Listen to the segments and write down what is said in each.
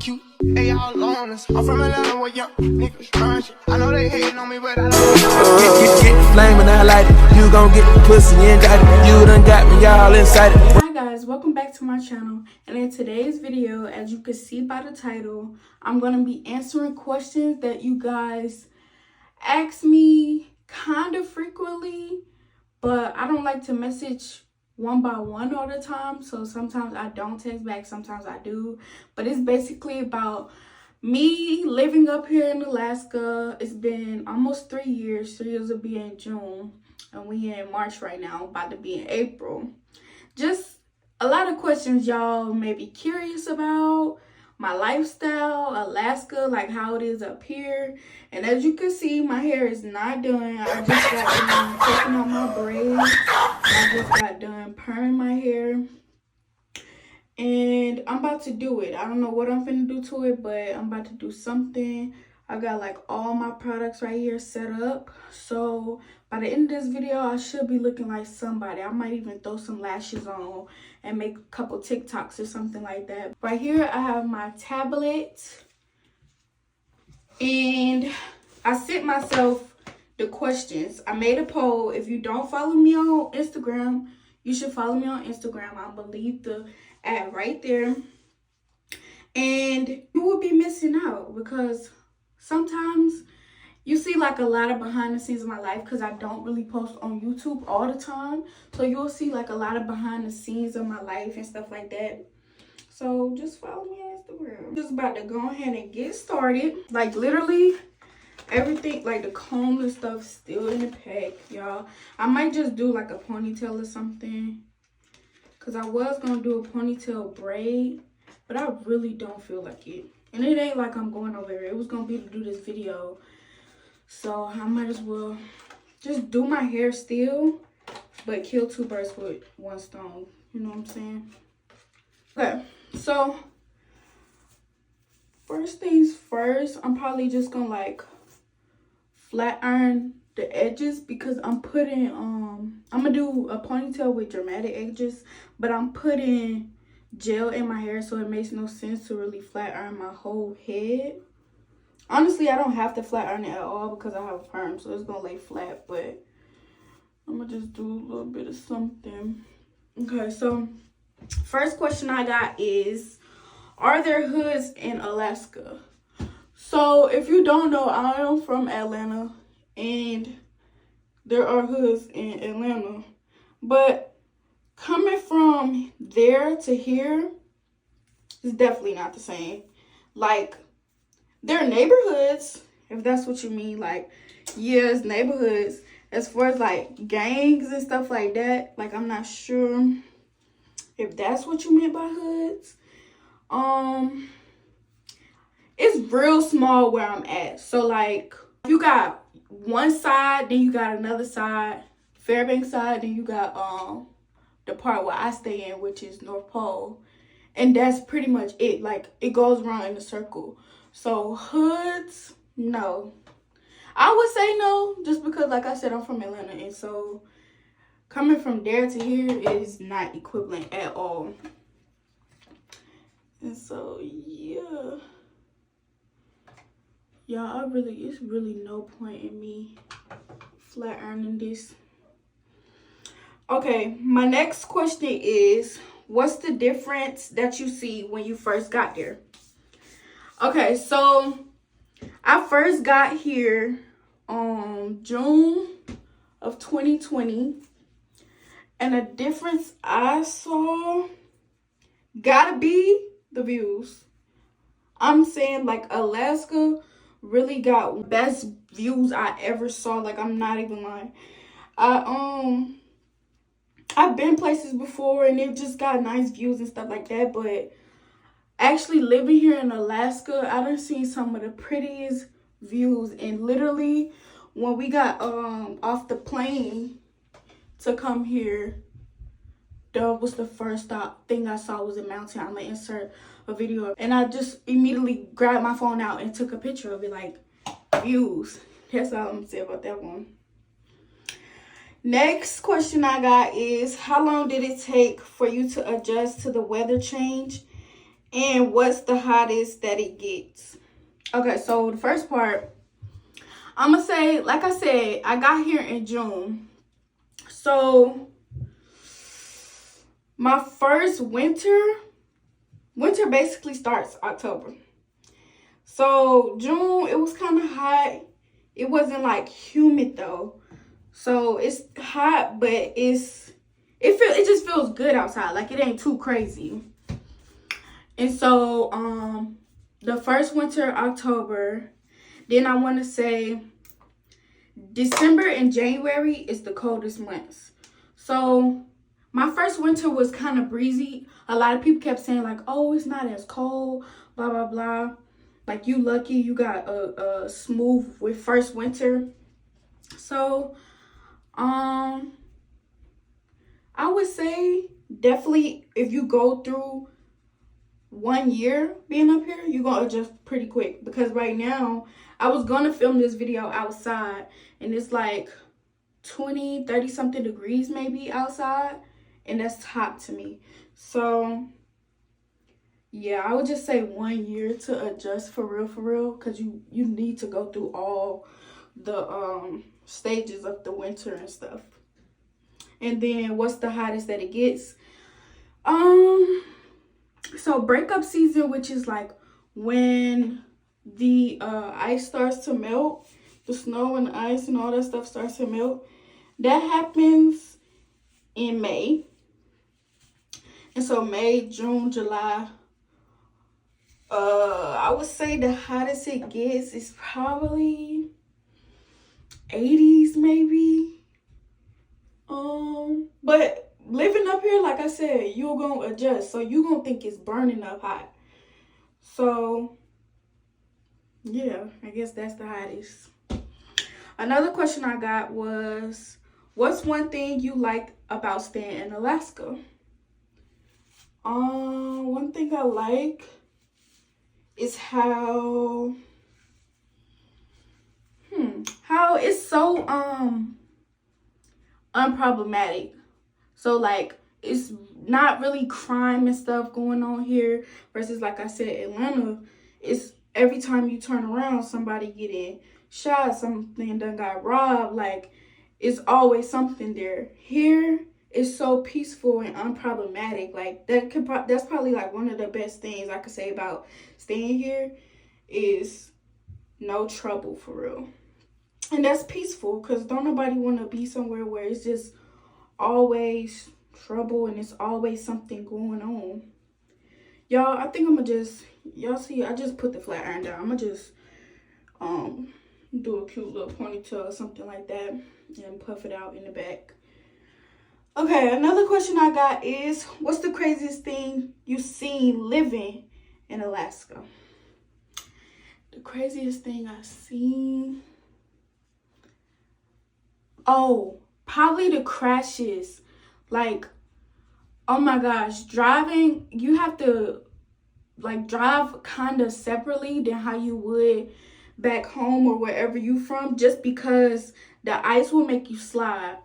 cute. Hey, y'all on us. I'm from Atlanta where young niggas run shit. I know they hating on me, but I don't get the flame and I light it. You gon' get the pussy indicted. You done got me all inside it. Hi guys, welcome back to my channel. And in today's video, as you can see by the title, I'm going to be answering questions that you guys ask me kind of frequently, but I don't like to message one by one all the time. So sometimes I don't text back, sometimes I do. But it's basically about me living up here in Alaska. It's been almost 3 years. 3 years will be in June. And we in March right now, about to be in April. Just a lot of questions y'all may be curious about. My lifestyle, Alaska, like how it is up here. And as you can see, my hair is not done. I just got done taking out my braids. I just got done perming my hair. And I'm about to do it. I don't know what I'm finna do to it, but I'm about to do something. I got like all my products right here set up. So by the end of this video, I should be looking like somebody. I might even throw some lashes on and make a couple TikToks or something like that. Right here, I have my tablet. And I sent myself the questions. I made a poll. If you don't follow me on Instagram, you should follow me on Instagram. I'm gonna leave the ad right there. And you will be missing out because sometimes you see like a lot of behind the scenes of my life because I don't really post on YouTube all the time. So you'll see like a lot of behind the scenes of my life and stuff like that. So just follow me on Instagram. Just about to go ahead and get started. Like literally everything, like the comb and stuff still in the pack, y'all. I might just do like a ponytail or something. Because I was going to do a ponytail braid. But I really don't feel like it. And it ain't like I'm going over there. It was going to be to do this video. So I might as well just do my hair still, but kill two birds with one stone. You know what I'm saying? Okay, so first things first, I'm probably just gonna like flat iron the edges because I'm putting I'm gonna do a ponytail with dramatic edges, but I'm putting gel in my hair, so it makes no sense to really flat iron my whole head. Honestly, I don't have to flat iron it at all because I have a perm, so it's gonna lay flat, but I'm gonna just do a little bit of something. Okay, so first question I got is, are there hoods in Alaska? So if you don't know, I am from Atlanta and there are hoods in Atlanta, but coming from there to here is definitely not the same. Like, they're neighborhoods, if that's what you mean. Like, yes, neighborhoods. As far as like gangs and stuff like that, like I'm not sure if that's what you meant by hoods. It's real small where I'm at. So like, you got one side, then you got another side, Fairbanks side, then you got the part where I stay in, which is North Pole, and that's pretty much it. Like, it goes around in a circle. So hoods, no. I would say no, just because like I said, I'm from Atlanta, and so coming from there to here is not equivalent at all. And so yeah, y'all, it's really no point in me flat ironing this. Okay, my next question is, what's the difference that you see when you first got there? Okay, so I first got here June of 2020, and the difference I saw gotta be the views. I'm saying like Alaska really got best views I ever saw. Like, I'm not even lying. I've been places before and it just got nice views and stuff like that, but actually living here in Alaska, I done seen some of the prettiest views. And literally when we got off the plane to come here, that was the first thing I saw was a mountain. I'm gonna insert a video, and I just immediately grabbed my phone out and took a picture of it. Like, views. That's all I'm gonna say about that one. Next question I got is, how long did it take for you to adjust to the weather change And what's the hottest that it gets? Okay, so the first part, I'm gonna say, like I said, I got here in June. So my first winter basically starts October. So June, it was kind of hot. It wasn't like humid though. So it's hot, but it just feels good outside. Like it ain't too crazy. And so the first winter, October. Then I want to say December and January is the coldest months. So my first winter was kind of breezy. A lot of people kept saying like, oh, it's not as cold, blah, blah, blah. Like, you lucky you got a smooth with first winter. So, I would say definitely if you go through 1 year being up here, you're going to adjust pretty quick. Because right now, I was going to film this video outside, and it's like 20, 30 something degrees maybe outside, and that's hot to me. So yeah, I would just say 1 year to adjust for real, because you need to go through all the stages of the winter and stuff. And then what's the hottest that it gets? So breakup season, which is like when the ice starts to melt, the snow and the ice and all that stuff starts to melt. That happens in May. And so May, June, July, I would say the hottest it gets is probably 80s maybe. But living up here, like I said, you're gonna adjust. So you're gonna think it's burning up hot. So yeah, I guess that's the hottest. Another question I got was, what's one thing you like about staying in Alaska? One thing I like is how it's so unproblematic. So like it's not really crime and stuff going on here versus, like I said, Atlanta. It's every time you turn around, somebody getting shot, something done got robbed. Like it's always something there. Here it's so peaceful and unproblematic. Like that's probably like one of the best things I could say about staying here is no trouble for real. And that's peaceful, because don't nobody want to be somewhere where it's just always trouble and it's always something going on. Y'all, I think I'm gonna just, y'all see, I just put the flat iron down. I'm gonna just do a cute little ponytail or something like that and puff it out in the back. Okay, another question I got is, what's the craziest thing you've seen living in Alaska? The craziest thing I've seen, oh, probably the crashes. Like, oh my gosh, driving, you have to like drive kind of separately than how you would back home or wherever you from, just because the ice will make you slide.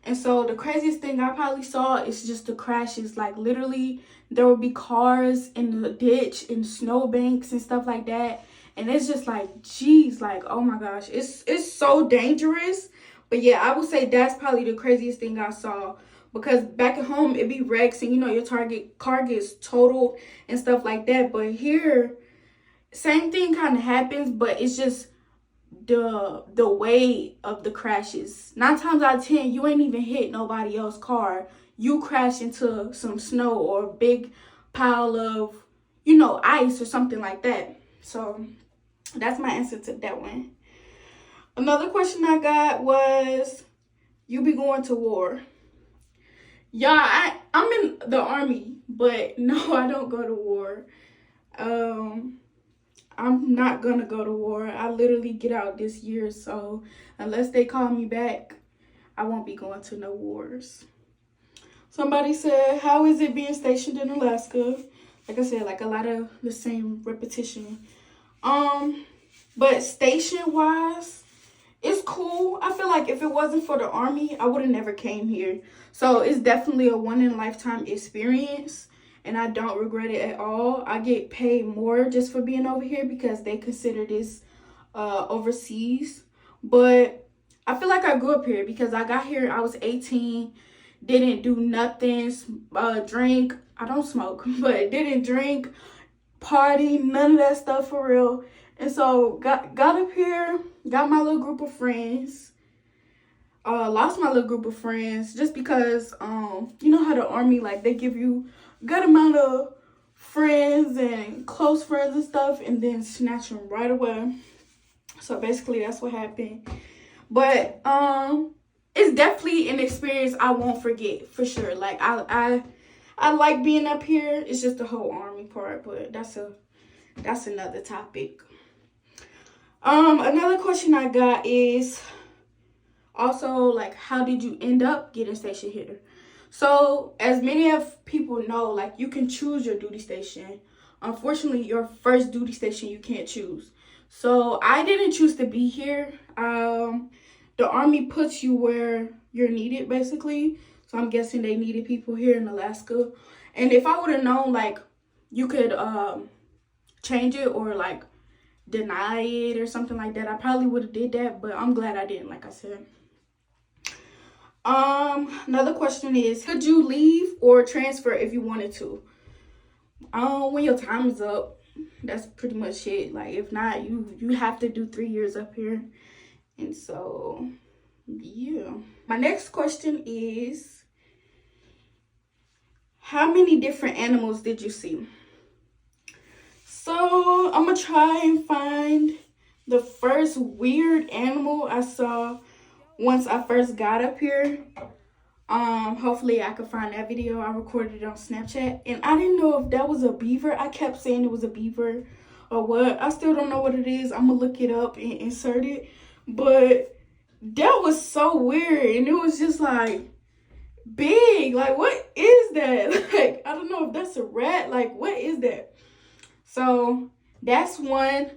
And so the craziest thing I probably saw is just the crashes. Like literally there would be cars in the ditch and snowbanks and stuff like that. And it's just like, geez, like, oh my gosh, it's so dangerous. But yeah, I would say that's probably the craziest thing I saw. Because back at home, it'd be wrecks and, you know, your car gets totaled and stuff like that. But here, same thing kind of happens, but it's just the way of the crashes. 9 times out of 10, you ain't even hit nobody else's car. You crash into some snow or a big pile of, you know, ice or something like that. So that's my answer to that one. Another question I got was, you be going to war? Y'all, I'm in the army, but no, I don't go to war. I'm not gonna go to war. I literally get out this year, so unless they call me back, I won't be going to no wars. Somebody said, how is it being stationed in Alaska? Like I said, like a lot of the same repetition. But station-wise, it's cool. I feel like if it wasn't for the army, I would have never came here. So it's definitely a one-in-a-lifetime experience. and I don't regret it at all. I get paid more just for being over here because they consider this overseas. But I feel like I grew up here because I got here, I was 18, didn't do nothing, drink. I don't smoke, but didn't drink, party, none of that stuff for real. And so got up here, got my little group of friends. Lost my little group of friends just because you know how the army, like, they give you a good amount of friends and close friends and stuff, and then snatch them right away. So basically that's what happened. But it's definitely an experience I won't forget for sure. Like I like being up here. It's just the whole army part, but that's another topic. Another question I got is also, like, how did you end up getting stationed here? So as many of people know, like, you can choose your duty station. Unfortunately, your first duty station you can't choose. So I didn't choose to be here. The army puts you where you're needed, basically. So I'm guessing they needed people here in Alaska. And if I would have known, like, you could change it or, like, deny it or something like that, I probably would have did that. But I'm glad I didn't, like I said. Another question is, could you leave or transfer if you wanted to? When your time is up, that's pretty much it. Like, if not, you have to do 3 years up here. And so, yeah. My next question is, how many different animals did you see? So, I'm gonna try and find the first weird animal I saw once I first got up here. Hopefully I could find that video. I recorded it on Snapchat, and I didn't know if that was a beaver. I kept saying it was a beaver or what. I still don't know what it is. I'm gonna look it up and insert it. But that was so weird, and it was just like big. Like, what is that? Like, I don't know if that's a rat. Like, what is that? So that's one.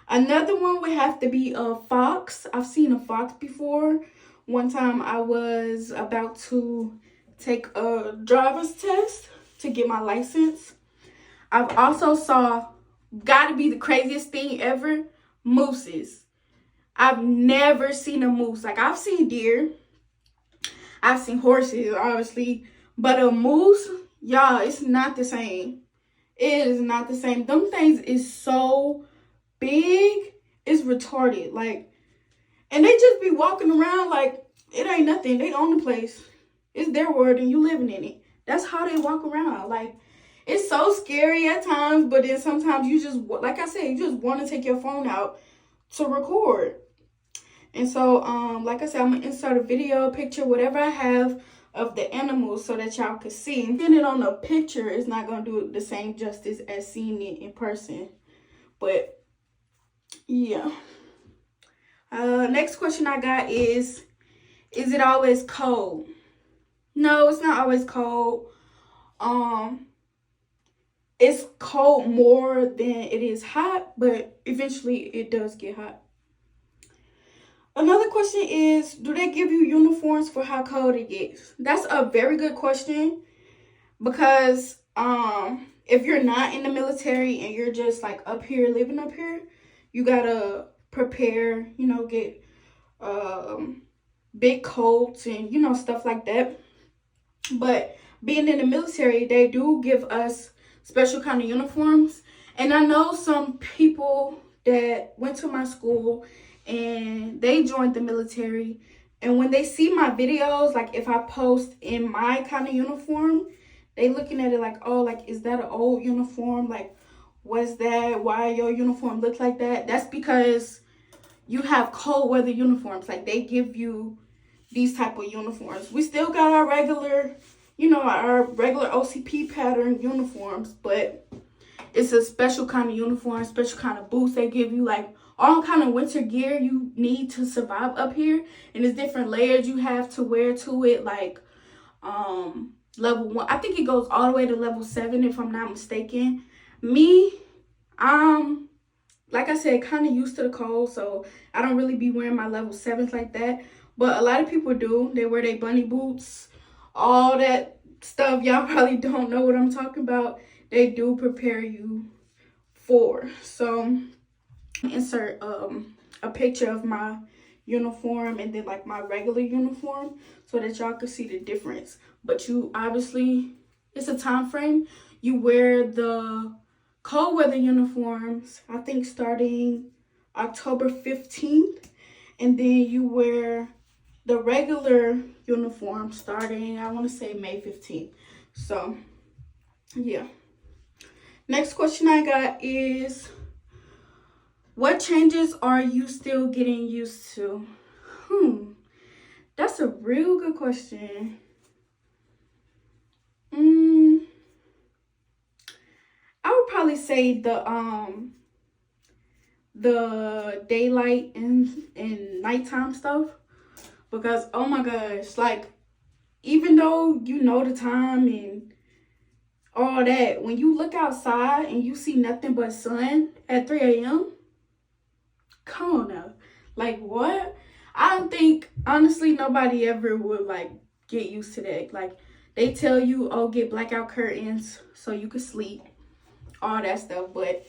Another one would have to be a fox. I've seen a fox before. One time I was about to take a driver's test to get my license. I've also saw, gotta be the craziest thing ever, mooses. I've never seen a moose. Like, I've seen deer. I've seen horses, obviously. But a moose, y'all, it's not the same. It is not the same. Them things is so big, it's retarded. Like, and they just be walking around like it ain't nothing. They own the place. It's their world and you living in it. That's how they walk around. Like, it's so scary at times, but then sometimes you just, like I said, you just want to take your phone out to record. And so, like I said, I'm gonna insert a video, a picture, whatever I have of the animals so that y'all can see. Seeing it on a picture is not gonna do the same justice as seeing it in person. But yeah. Next question I got is it always cold? No, it's not always cold. It's cold more than it is hot, but eventually it does get hot. Another question is, do they give you uniforms for how cold it gets? That's a very good question, because if you're not in the military and you're just like up here, living up here, you gotta prepare, you know, get big coats and, you know, stuff like that. But being in the military, they do give us special kind of uniforms. And I know some people that went to my school and they joined the military, and when they see my videos, like if I post in my kind of uniform, they looking at it like, oh, like, is that an old uniform? Like, what's that? Why your uniform look like that? That's because you have cold weather uniforms. Like, they give you these type of uniforms. We still got our regular, you know, our regular OCP pattern uniforms, but it's a special kind of uniform, special kind of boots they give you, like all kind of winter gear you need to survive up here. And there's different layers you have to wear to it, like level 1. I think it goes all the way to level 7 if I'm not mistaken. Me, like I said, kind of used to the cold, so I don't really be wearing my level 7s like that. But a lot of people do. They wear their bunny boots, all that stuff y'all probably don't know what I'm talking about, they do prepare you for. So insert a picture of my uniform and then like my regular uniform so that y'all can see the difference. But you obviously, it's a time frame. You wear the cold weather uniforms, I think starting October 15th, and then you wear the regular uniform starting, I want to say May 15th. So yeah. Next question I got is, what changes are you still getting used to? That's a real good question. I would probably say the daylight and nighttime stuff, because oh my gosh, like even though you know the time and all that, when you look outside and you see nothing but sun at 3 a.m., come on now. Like, what? I don't think, honestly, nobody ever would, like, get used to that. Like, they tell you, oh, get blackout curtains so you can sleep, all that stuff. But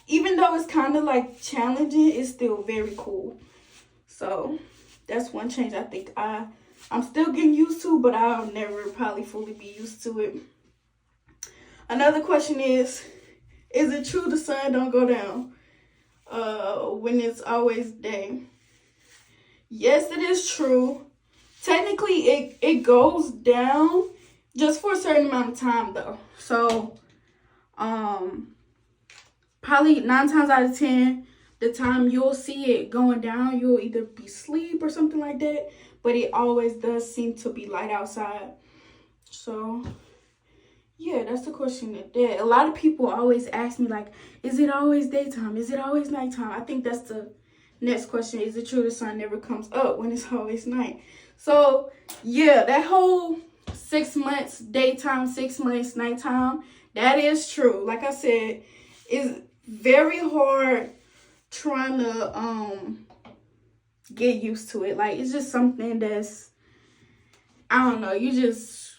even though it's kind of, like, challenging, it's still very cool. So, that's one change I think I'm still getting used to, but I'll never probably fully be used to it. Another question is it true the sun don't go down when it's always day? Yes, it is true. Technically, it goes down just for a certain amount of time, though. So, probably 9 times out of 10, the time you'll see it going down, you'll either be asleep or something like that. But it always does seem to be light outside. So, yeah, that's the question that a lot of people always ask me, like, is it always daytime? Is it always nighttime? I think that's the next question. Is it true the sun never comes up when it's always night? So, yeah, that whole 6 months daytime, 6 months nighttime, that is true. Like I said, it's very hard trying to get used to it. Like, it's just something that's, I don't know, you just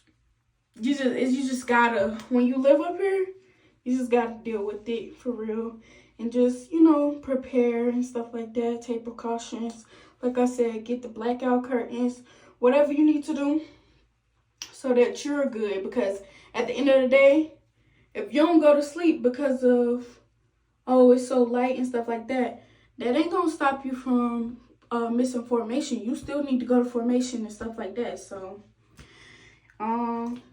gotta, when you live up here, you just gotta deal with it for real. And just, prepare and stuff like that. Take precautions. Like I said, get the blackout curtains. Whatever you need to do so that you're good. Because at the end of the day, if you don't go to sleep because of, oh, it's so light and stuff like that, that ain't gonna stop you from missing formation. You still need to go to formation and stuff like that. So,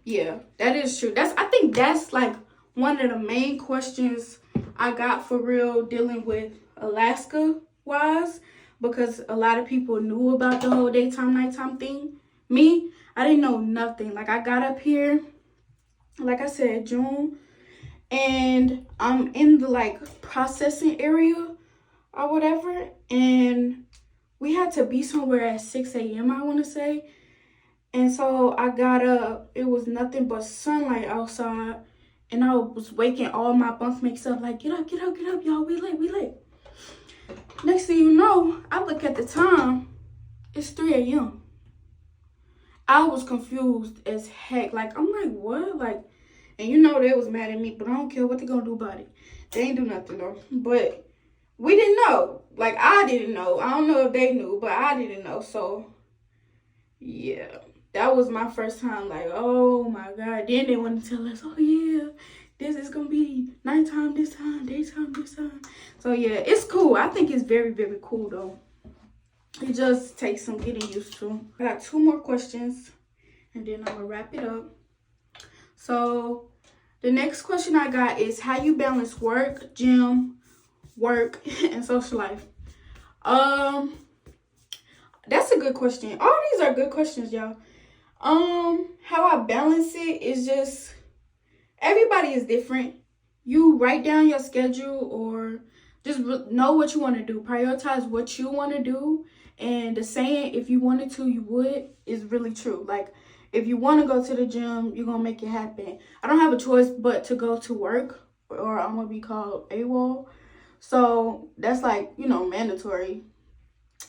yeah, that is true. I think that's like one of the main questions I got for real dealing with Alaska wise, because a lot of people knew about the whole daytime nighttime thing. Me, I didn't know nothing. Like, I got up here, like I said, June, and I'm in the like processing area or whatever, and we had to be somewhere at 6 a.m. I want to say. And so I got up, it was nothing but sunlight outside, and I was waking all my bunkmates up, like, get up, y'all, we late. Next thing you know, I look at the time, it's 3 a.m. I was confused as heck. Like, I'm like, what? Like, and they was mad at me, but I don't care what they gonna do about it. They ain't do nothing though. But we didn't know. Like, I didn't know. I don't know if they knew, but I didn't know. So, yeah. That was my first time, like, oh my God. Then they want to tell us, oh yeah, this is going to be nighttime this time, daytime this time. So yeah, it's cool. I think it's very, very cool though. It just takes some getting used to. I got 2 more questions and then I'm going to wrap it up. So the next question I got is, how you balance work, gym, work, and social life? That's a good question. All these are good questions, y'all. How I balance it is just, everybody is different. You write down your schedule or just know what you want to do. Prioritize what you want to do. And the saying, if you wanted to, you would, is really true. Like, if you want to go to the gym, you're going to make it happen. I don't have a choice but to go to work or I'm going to be called AWOL. So that's like, mandatory.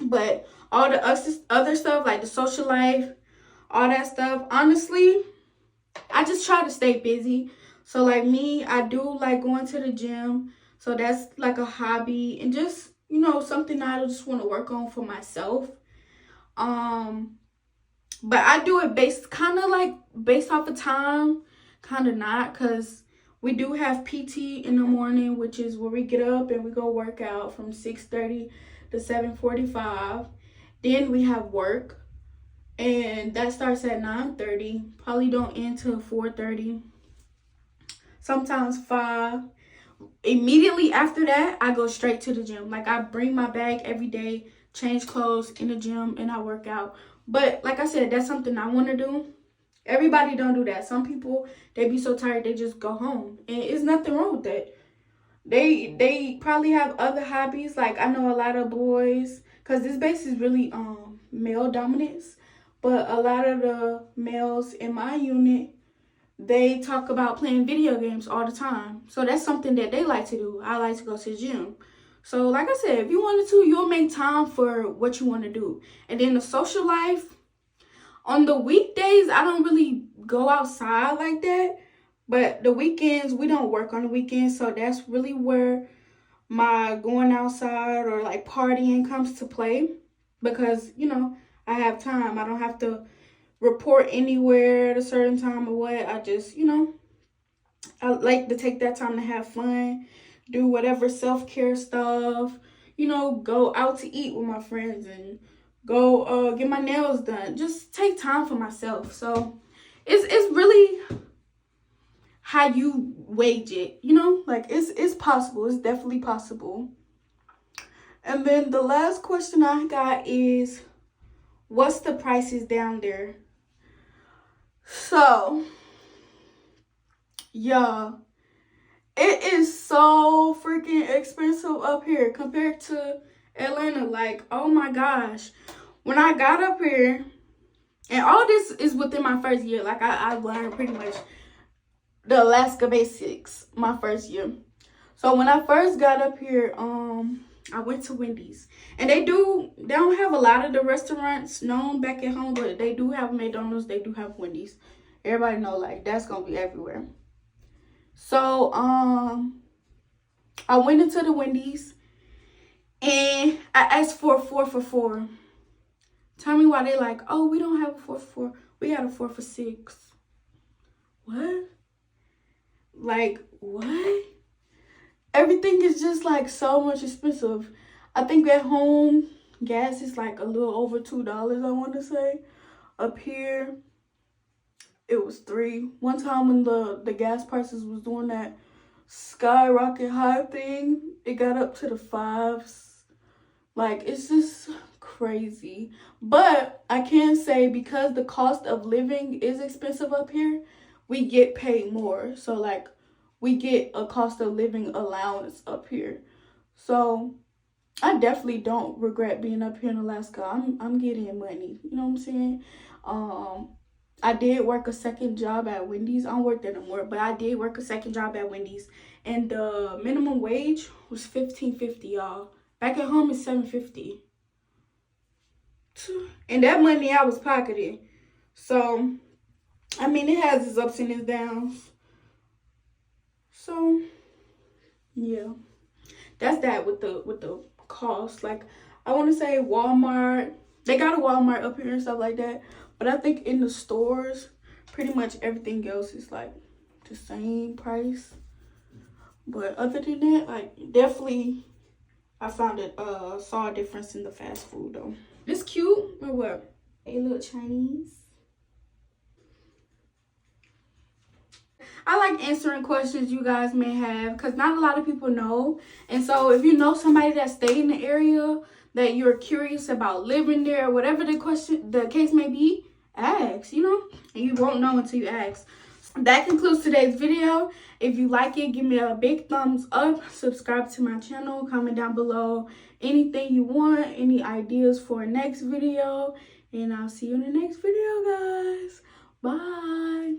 But all the other stuff, like the social life, all that stuff, honestly, I just try to stay busy. So like me, I do like going to the gym. So that's like a hobby and just, you know, something I just want to work on for myself. But I do it based off of time, kind of not, because we do have PT in the morning, which is where we get up and we go work out from 6:30 to 7:45. Then we have work, and that starts at 9:30. Probably don't end till 4:30. Sometimes 5. Immediately after that, I go straight to the gym. Like, I bring my bag every day, change clothes in the gym, and I work out. But like I said, that's something I want to do. Everybody don't do that. Some people, they be so tired they just go home, and it's nothing wrong with that. They probably have other hobbies. Like, I know a lot of boys, because this base is really male dominance, but a lot of the males in my unit, they talk about playing video games all the time. So that's something that they like to do. I like to go to the gym. So like I said, if you wanted to, you'll make time for what you want to do. And then the social life, on the weekdays, I don't really go outside like that. But the weekends, we don't work on the weekends. So that's really where my going outside or like partying comes to play. Because, you know, I have time. I don't have to report anywhere at a certain time or what. I just, you know, I like to take that time to have fun, do whatever self-care stuff, you know, go out to eat with my friends and go get my nails done. Just take time for myself. So it's really how you wage it, you know, like it's possible. It's definitely possible. And then the last question I got is, what's the prices down there? So, y'all, it is so freaking expensive up here compared to Atlanta. Like, oh my gosh. When I got up here, and all this is within my first year. Like, I learned pretty much the Alaska basics my first year. So when I first got up here, I went to Wendy's. And they don't have a lot of the restaurants known back at home, but they do have McDonald's, they do have Wendy's. Everybody know, like, that's gonna be everywhere. So I went into the Wendy's and I asked for a 4 for $4. Tell me why they like, oh, we don't have a 4 for $4. We got a 4 for $6. What? Like, what? Everything is just like so much expensive. I think at home gas is like a little over $2, I want to say. Up here it was $3. One time when the gas prices was doing that skyrocket high thing, it got up to the 5s. Like, it's just crazy. But I can say, because the cost of living is expensive up here, we get paid more. So like, we get a cost of living allowance up here. So I definitely don't regret being up here in Alaska. I'm getting money. You know what I'm saying? I did work a second job at Wendy's. I don't work there no more, but I did work a second job at Wendy's, and the minimum wage was $15.50, y'all. Back at home it's $7.50. And that money I was pocketing. So I mean, it has its ups and its downs. So yeah, that's that with the cost. Like, I want to say Walmart, they got a Walmart up here and stuff like that, but I think in the stores, pretty much everything else is like the same price. But other than that, like, definitely I found it saw a difference in the fast food though. This cute or what? A little Chinese. I like answering questions you guys may have, because not a lot of people know. And so if you know somebody that stayed in the area, that you're curious about living there, whatever the case may be, ask, you know, and you won't know until you ask. That concludes today's video. If you like it, give me a big thumbs up, subscribe to my channel, comment down below anything you want, any ideas for a next video, and I'll see you in the next video, guys. Bye.